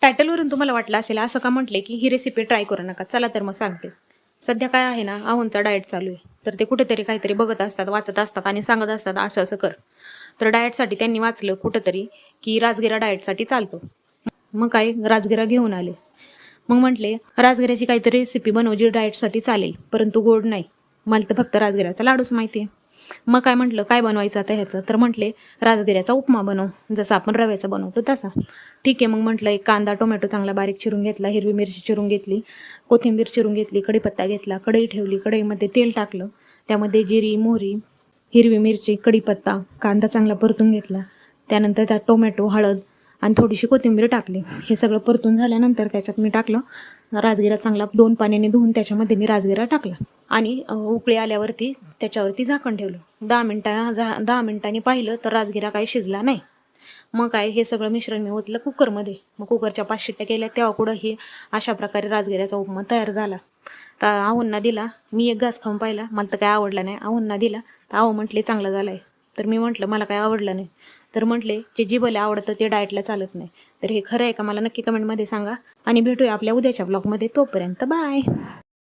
टायटलवरून तुम्हाला वाटलं असेल असं का म्हटले की ही रेसिपी ट्राय करू नका. चला तर मग सांगते. सध्या काय आहे ना, आहोंचा डाएट चालू आहे. तर ते कुठेतरी काहीतरी बघत असतात, वाचत असतात आणि सांगत असतात असं असं कर. तर डाएटसाठी त्यांनी वाचलं कुठंतरी की राजगिरा डाएटसाठी चालतो. मग काय राजगिरा घेऊन आले. मग म्हटले राजगिऱ्याची काहीतरी रेसिपी बनव जी डाएटसाठी चालेल, परंतु गोड नाही. मला तर फक्त राजगिऱ्याचा लाडूच माहिती आहे. मग काय म्हटलं काय बनवायचं आता ह्याचं, तर म्हटले राजगिऱ्याचा उपमा बनव, जसा आपण रव्याचा बनवतो तसा. ठीक आहे. मग म्हटलं एक कांदा टोमॅटो चांगला बारीक चिरून घेतला, हिरवी मिरची चिरून घेतली, कोथिंबीर चिरून घेतली, कढीपत्ता घेतला, कढई ठेवली, कढईमध्ये तेल टाकलं, त्यामध्ये जिरी मोहरी हिरवी मिरची कढीपत्ता कांदा चांगला परतून घेतला. त्यानंतर त्यात टोमॅटो हळद आणि थोडीशी कोथिंबीर टाकली. हे सगळं परतून झाल्यानंतर त्याच्यात मी टाकलं राजगिरा चांगला 2 पाण्याने धुवून त्याच्यामध्ये मी राजगिरा टाकला आणि उकळी आल्यावरती त्याच्यावरती झाकण ठेवलं. 10 मिनिटांनी पाहिलं तर राजगिरा काही शिजला नाही. मग काय हे सगळं मिश्रण मी ओतलं कुकरमध्ये. मग कुकरच्या 5 शिट्ट्या केल्या तेव्हा कुठं ही अशा प्रकारे राजगिऱ्याचा उपमा तयार झाला. आहोंना दिला. मी एक घास खाऊन पाहिला, मला तर काय आवडला नाही. आहोंना दिला तर आहो म्हटले चांगला झाला आहे. तर मी म्हटलं मला काय आवडलं नाही. तर म्हटले जे जिभेला आवडतं ते डाएटला चालत नाही. तर हे खरं आहे का मला नक्की कमेंटमध्ये सांगा आणि भेटूया आपल्या उद्याच्या ब्लॉगमध्ये. तोपर्यंत बाय.